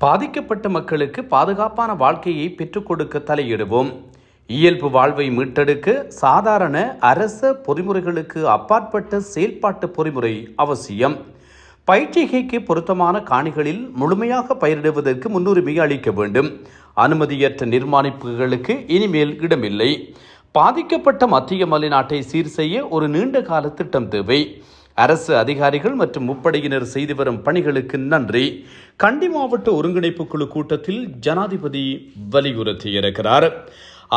பாதிக்கப்பட்ட மக்களுக்கு பாதுகாப்பான வாழ்க்கையை பெற்றுக் கொடுக்க தலையிடுவோம். இயல்பு வாழ்வை மீட்டெடுக்க சாதாரண அரச பொறிமுறைகளுக்கு அப்பாற்பட்ட செயல்பாட்டு பொறிமுறை அவசியம். பயிற்சிகைக்கு பொருத்தமான காணிகளில் முழுமையாக பயிரிடுவதற்கு முன்னுரிமை அளிக்க வேண்டும். அனுமதியற்ற நிர்மாணிப்புகளுக்கு இனிமேல் இடமில்லை. பாதிக்கப்பட்ட மத்திய மலைநாட்டை சீர் செய்ய ஒரு நீண்ட கால திட்டம் தேவை. அரசு அதிகாரிகள் மற்றும் முப்படையினர் செய்து வரும் பணிகளுக்கு நன்றி. கண்டி மாவட்ட ஒருங்கிணைப்பு குழு கூட்டத்தில் ஜனாதிபதி வலியுறுத்தியிருக்கிறார்.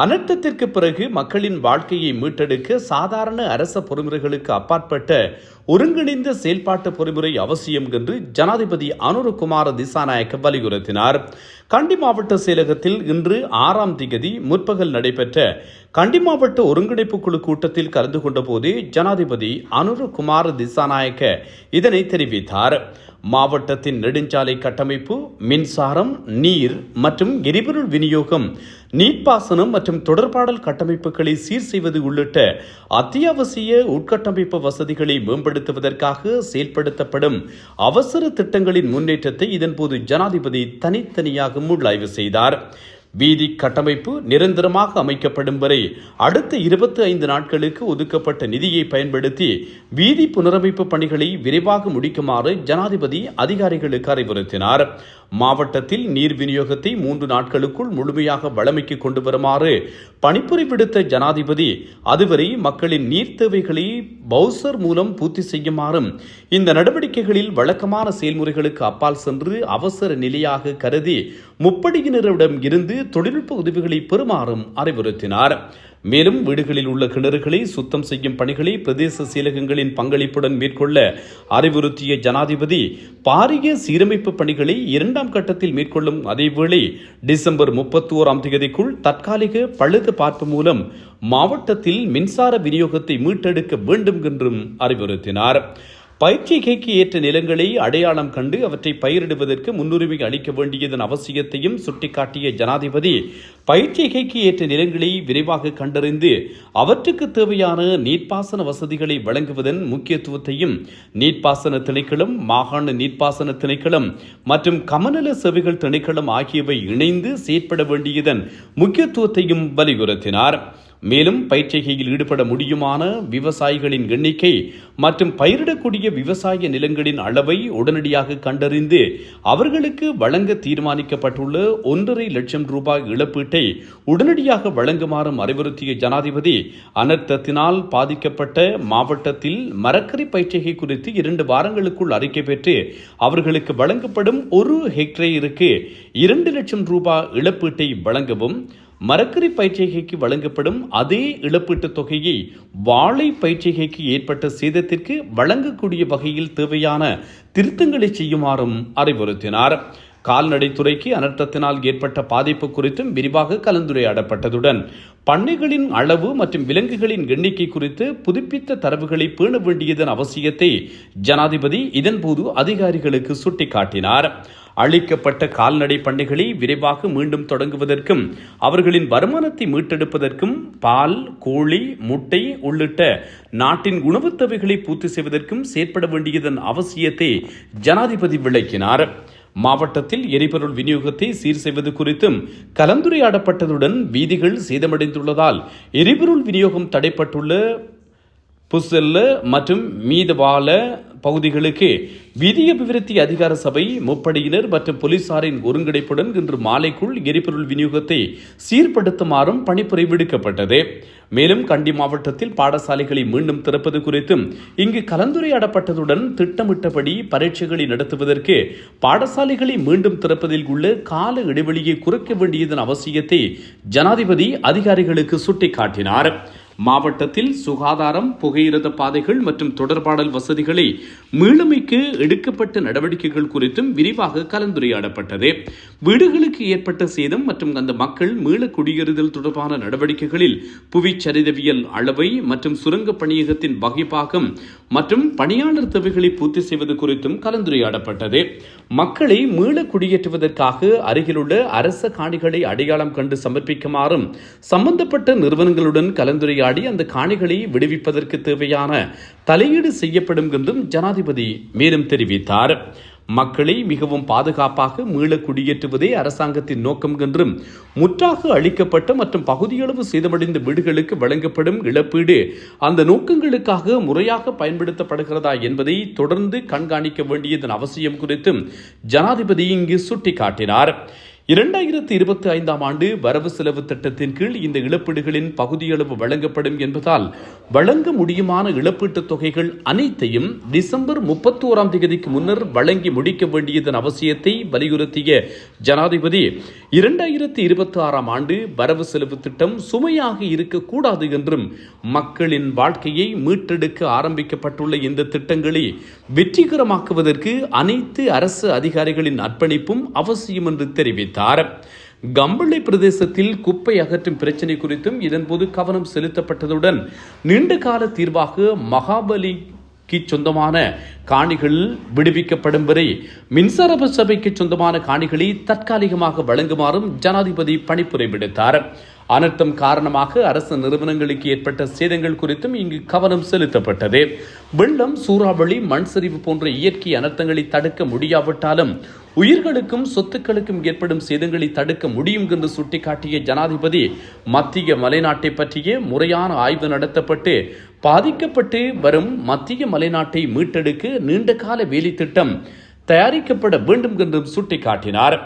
அனர்த்தத்திற்கு பிறகு மக்களின் வாழ்க்கையை மீட்டெடுக்க சாதாரண அரச பொறிமுறைகளுக்கு அப்பாற்பட்ட ஒருங்கிணைந்த செயல்பாட்டு பொறிமுறை அவசியம் என்று ஜனாதிபதி அனுரகுமார திசாநாயக்க வலியுறுத்தினார். கண்டி மாவட்ட செயலகத்தில் இன்று 6ஆம் திகதி முற்பகல் நடைபெற்ற கண்டி மாவட்ட ஒருங்கிணைப்பு குழு கூட்டத்தில் கலந்து கொண்ட போது ஜனாதிபதி அனுரகுமார திசாநாயக்க இதனை தெரிவித்தார். மாவட்டத்தின் நெடுஞ்சாலை கட்டமைப்பு, மின்சாரம், நீர் மற்றும் எரிபொருள் விநியோகம், நீர்ப்பாசனம் மற்றும் தொடர்பாடல் கட்டமைப்புகளை சீர் செய்வது உள்ளிட்ட அத்தியாவசிய உட்கட்டமைப்பு வசதிகளை மேம்படுத்துவதற்காக செயல்படுத்தப்படும் அவசர திட்டங்களின் முன்னேற்றத்தை இதன்போது ஜனாதிபதி தனித்தனியாக முள்ளாய்வு செய்தார். வீதி கட்டமைப்பு நிரந்தரமாக அமைக்கப்படும் வரை அடுத்த 25 நாட்களுக்கு ஒதுக்கப்பட்ட நிதியை பயன்படுத்தி வீதி புனரமைப்பு பணிகளை விரைவாக முடிக்குமாறு ஜனாதிபதி அதிகாரிகளுக்கு அறிவுறுத்தினார். மாவட்டத்தில் நீர் விநியோகத்தை 3 நாட்களுக்குள் முழுமையாக வழமைக்கு கொண்டு வருமாறு பணிப்புரை விடுத்த ஜனாதிபதி அதுவரை மக்களின் நீர் தேவைகளை பவுசர் மூலம் பூர்த்தி செய்யுமாறும் இந்த நடவடிக்கைகளில் வழக்கமான செயல்முறைகளுக்கு அப்பால் சென்று அவசர நிலையாக கருதி முப்படையினரிடம் இருந்து தொழில்நுட்ப உதவிகளை பெறுமாறும் அறிவுறுத்தினார். மேலும் வீடுகளில் உள்ள கிணறுகளை சுத்தம் செய்யும் பணிகளை பிரதேச செயலகங்களின் பங்களிப்புடன் மேற்கொள்ள அறிவுறுத்திய ஜனாதிபதி பாரிய சீரமைப்பு பணிகளை 2ஆம் கட்டத்தில் மேற்கொள்ளும் அதேவேளை டிசம்பர் 31ஆம் தேதிக்குள் தற்காலிக பழுது பார்ப்பு மூலம் மாவட்டத்தில் மின்சார விநியோகத்தை மீட்டெடுக்க வேண்டும் என்றும் அறிவுறுத்தினார். பயிற்சிகைக்கு ஏற்ற நிலங்களை அடையாளம் கண்டு அவற்றை பயிரிடுவதற்கு முன்னுரிமை அளிக்க வேண்டியதன் அவசியத்தையும் சுட்டிக்காட்டிய ஜனாதிபதி பயிற்சிகைக்கு ஏற்ற நிலங்களை விரைவாக கண்டறிந்து அவற்றுக்கு தேவையான நீர்ப்பாசன வசதிகளை வழங்குவதன் முக்கியத்துவத்தையும் நீர்ப்பாசன திணைக்களம், மாகாண நீர்ப்பாசன திணைக்களம் மற்றும் கமநல சேவைகள் திணைக்களம் ஆகியவை இணைந்து செயற்பட வேண்டியதன் முக்கியத்துவத்தையும் வலியுறுத்தினார். மேலும் பயிற்சிகையில் ஈடுபட முடியுமான விவசாயிகளின் எண்ணிக்கை மற்றும் பயிரிடக்கூடிய விவசாய நிலங்களின் அளவை உடனடியாக கண்டறிந்து அவர்களுக்கு வழங்க தீர்மானிக்கப்பட்டுள்ள 1.5 லட்சம் ரூபாய் இழப்பீட்டை உடனடியாக வழங்குமாறும் அறிவுறுத்திய ஜனாதிபதி அனர்த்தத்தினால் பாதிக்கப்பட்ட மாவட்டத்தில் மரக்கறி பயிற்சிகை குறித்து 2 வாரங்களுக்குள் அறிக்கை பெற்று அவர்களுக்கு வழங்கப்படும் 1 ஹெக்டேருக்கு 2 லட்சம் ரூபாய் இழப்பீட்டை வழங்கவும், மரக்கறி பயிற்சிகைக்கு வழங்கப்படும் அதே இழப்பீட்டுத் தொகையை வாழை பயிற்சிகைக்கு ஏற்பட்ட சேதத்திற்கு வழங்கக்கூடிய வகையில் தேவையான திருத்தங்களை செய்யுமாறும் அறிவுறுத்தினார். கால்நடைத்துறைக்கு அனர்த்தத்தினால் ஏற்பட்ட பாதிப்பு குறித்தும் விரிவாக கலந்துரையாடப்பட்டதுடன் பண்ணைகளின் அளவு மற்றும் விலங்குகளின் எண்ணிக்கை குறித்து புதுப்பித்த தரவுகளை பேண வேண்டியதன் அவசியத்தை ஜனாதிபதி இதன்போது அதிகாரிகளுக்கு சுட்டிக்காட்டினார். அளிக்கப்பட்ட கால்நடை பண்ணைகளை விரைவாக மீண்டும் தொடங்குவதற்கும் அவர்களின் வருமானத்தை மீட்டெடுப்பதற்கும் பால், கோழி, முட்டை உள்ளிட்ட நாட்டின் உணவுத் தேவைகளை பூர்த்தி செய்வதற்கும் செயற்பட வேண்டியதன் அவசியத்தை ஜனாதிபதி விளக்கினார். மாவட்டத்தில் எரிபொருள் விநியோகத்தை சீர் செய்வது குறித்தும் கலந்துரையாடப்பட்டதுடன் வீதிகள் சேதமடைந்துள்ளதால் எரிபொருள் விநியோகம் தடைப்பட்டுள்ள புசல்ல மற்றும் மீதவால பகுதிகளுக்கு வீதி அபிவிருத்தி அதிகார சபை, முப்படையினர் மற்றும் போலீசாரின் ஒருங்கிணைப்புடன் இன்று மாலைக்குள் எரிபொருள் விநியோகத்தை சீர்படுத்துமாறும் பணிப்புரை விடுக்கப்பட்டது. மேலும் கண்டி மாவட்டத்தில் பாடசாலைகளை மீண்டும் திறப்பது குறித்தும் இங்கு கலந்துரையாடப்பட்டதுடன் திட்டமிட்டபடி பரீட்சைகளை நடத்துவதற்கு பாடசாலைகளை மீண்டும் திறப்பதில் உள்ள கால இடைவெளியை குறைக்க வேண்டியதன் அவசியத்தை ஜனாதிபதி அதிகாரிகளுக்கு சுட்டிக்காட்டினார். மாவட்டத்தில் சுகாதாரம், புகையிரத பாதைகள் மற்றும் தொடர்பாடல் வசதிகளை மீளமைக்கு எடுக்கப்பட்ட நடவடிக்கைகள் குறித்தும் விரிவாக கலந்துரையாடப்பட்டது. வீடுகளுக்கு ஏற்பட்ட சேதம் மற்றும் அந்த மக்கள் மீள குடியேறுதல் தொடர்பான நடவடிக்கைகளில் புவிச்சரிதவியல் அளவை மற்றும் சுரங்க பணியகத்தின் வகைப்பாகம் மற்றும் பணியாளர் தேவைகளை பூர்த்தி செய்வது குறித்தும் கலந்துரையாடப்பட்டது. மக்களை மீள குடியேற்றுவதற்காக அருகிலுள்ள அரச காணிகளை அடையாளம் கண்டு சமர்ப்பிக்குமாறும் சம்பந்தப்பட்ட நிறுவனங்களுடன் கலந்துரையாடி அந்த காணிகளை விடுவிப்பதற்கு தேவையான தலையீடு செய்யப்படும் என்றும் ஜனாதிபதி மேலும் தெரிவித்தார். மக்களை மிகவும் பாதுகாப்பாக மீள குடியேற்றுவதே அரசாங்கத்தின் நோக்கம் என்றும் முற்றாக அளிக்கப்பட்ட மற்றும் பகுதியளவு சேதமடைந்த வீடுகளுக்கு வழங்கப்படும் இழப்பீடு அந்த நோக்கங்களுக்காக முறையாக பயன்படுத்தப்படுகிறதா என்பதை தொடர்ந்து கண்காணிக்க வேண்டியதன் அவசியம் குறித்தும் ஜனாதிபதி இங்கு சுட்டிக்காட்டினார். 2025 ஆண்டு வரவு செலவு திட்டத்தின் கீழ் இந்த இழப்பீடுகளின் பகுதியளவு வழங்கப்படும் என்பதால் வழங்க முடியுமான இழப்பீட்டுத் தொகைகள் அனைத்தையும் டிசம்பர் 31ஆம் தேதிக்கு முன்னர் வழங்கி முடிக்க வேண்டியதன் அவசியத்தை வலியுறுத்திய ஜனாதிபதி 2026ஆம் ஆண்டு வரவு செலவு திட்டம் சுமையாக இருக்கக்கூடாது என்றும் மக்களின் வாழ்க்கையை மீட்டெடுக்க ஆரம்பிக்கப்பட்டுள்ள இந்த திட்டங்களை வெற்றிகரமாக்குவதற்கு அனைத்து அரசு அதிகாரிகளின் அர்ப்பணிப்பும் அவசியம் என்று தெரிவித்தார். கம்பளை பிரதேசத்தில் குப்பை அகற்றும் பிரச்சினை குறித்தும் இதன்போது கவனம் செலுத்தப்பட்டதுடன் நீண்ட கால தீர்வாக மகாபலிக்கு சொந்தமான காணிகள் விடுவிக்கப்படும் வரை மின்சார சபைக்கு சொந்தமான காணிகளை தற்காலிகமாக வழங்குமாறும் ஜனாதிபதி பணிப்புரை விடுத்தார். அனர்த்தம் காரணமாக அரசு நிறுவனங்களுக்கு ஏற்பட்ட சேதங்கள் குறித்தும் இங்கு கவனம் செலுத்தப்பட்டது. வெள்ளம், சூறாவளி, மண் சரிவு போன்ற இயற்கை அனர்த்தங்களை தடுக்க முடியாவிட்டாலும் உயிர்களுக்கும் சொத்துக்களுக்கும் ஏற்படும் சேதங்களை தடுக்க முடியும் என்று சுட்டிக்காட்டிய ஜனாதிபதி மத்திய மலைநாட்டை பற்றிய முறையான ஆய்வு நடத்தப்பட்டு பாதிக்கப்பட்டு வரும் மத்திய மலைநாட்டை மீட்டெடுக்க நீண்டகால வேலை திட்டம் தயாரிக்கப்பட வேண்டும் என்றும் சுட்டிக்காட்டினார்.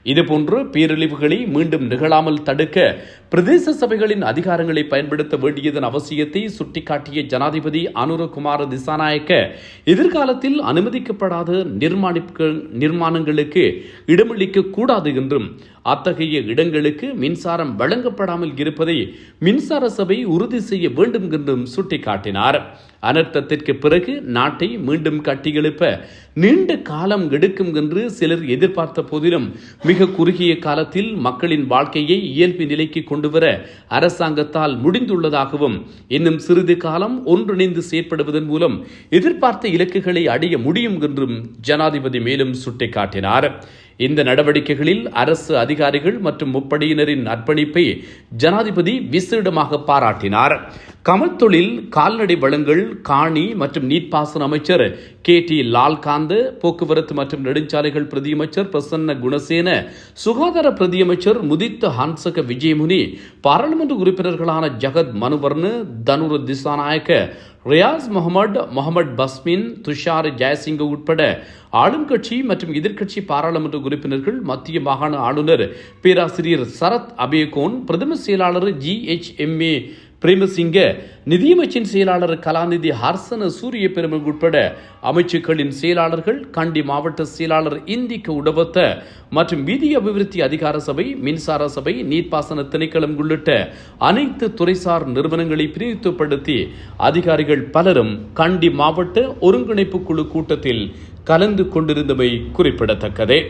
இதுபோன்று பேரழிவுகளை மீண்டும் நிகழாமல் தடுக்க பிரதேச சபைகளின் அதிகாரங்களை பயன்படுத்த வேண்டியதன் அவசியத்தை சுட்டிக்காட்டிய ஜனாதிபதி அனுரகுமார திசாநாயக்க எதிர்காலத்தில் அனுமதிக்கப்படாத நிர்மாணங்களுக்கு இடமளிக்க கூடாது என்றும் அத்தகைய இடங்களுக்கு மின்சாரம் வழங்கப்படாமல் இருப்பதை மின்சார சபை உறுதி செய்ய வேண்டும் என்றும் சுட்டிக்காட்டினார். அனர்த்தத்திற்கு பிறகு நாட்டை மீண்டும் கட்டியெழுப்ப நீண்ட காலம் எடுக்கும் என்று சிலர் எதிர்பார்த்த போதிலும் மிக குறுகிய காலத்தில் மக்களின் வாழ்க்கையை இயல்பு நிலைக்கு கொண்டுவர அரசாங்கத்தால் முடிந்துள்ளதாகவும் இன்னும் சிறிது காலம் ஒன்றிணைந்து செயற்படுவதன் மூலம் எதிர்பார்த்த இலக்குகளை அடைய முடியும் என்றும் ஜனாதிபதி மேலும் சுட்டிக்காட்டினார். இந்த நடவடிக்கைகளில் அரசு அதிகாரிகள் மற்றும் முப்படையினரின் அர்ப்பணிப்பை ஜனாதிபதி விசேடமாக பாராட்டினார். கமல் தொழில், கால்நடை வளங்கள், காணி மற்றும் நீர்ப்பாசன அமைச்சர் KT லால்காந்த, போக்குவரத்து மற்றும் நெடுஞ்சாலைகள் பிரதியமைச்சர் பிரசன்ன குணசேன, சுகாதார பிரதியமைச்சர் முதித்த ஹன்சக விஜயமுனி, பாராளுமன்ற உறுப்பினர்களான ஜகத் மனுவர்ண, தனுர திசாநாயக்க, ரியாஸ் முகமது பஸ்மின், துஷார் ஜெயசிங்க உட்பட ஆளும் கட்சி மற்றும் எதிர்க்கட்சி பாராளுமன்ற உறுப்பினர்கள், மத்திய மாகாண ஆளுநர் பேராசிரியர் சரத் அபேகோன், பிரதம செயலாளர் GHMA பிரேமசிங்க, நிதியமைச்சின் செயலாளர் கலாநிதி ஹர்சன சூரிய பெருமன் உட்பட அமைச்சுக்களின் செயலாளர்கள், கண்டி மாவட்ட செயலாளர் இந்திக்க உடவத்த மற்றும் வீதி அபிவிருத்தி அதிகார சபை, மின்சார சபை, நீர்ப்பாசன திணைக்களம் உள்ளிட்ட அனைத்து துறைசார் நிறுவனங்களை பிரதிநிதித்துவப்படுத்தி அதிகாரிகள் பலரும் கண்டி மாவட்ட ஒருங்கிணைப்பு குழு கூட்டத்தில் கலந்து கொண்டிருந்தமை குறிப்பிடத்தக்கதே.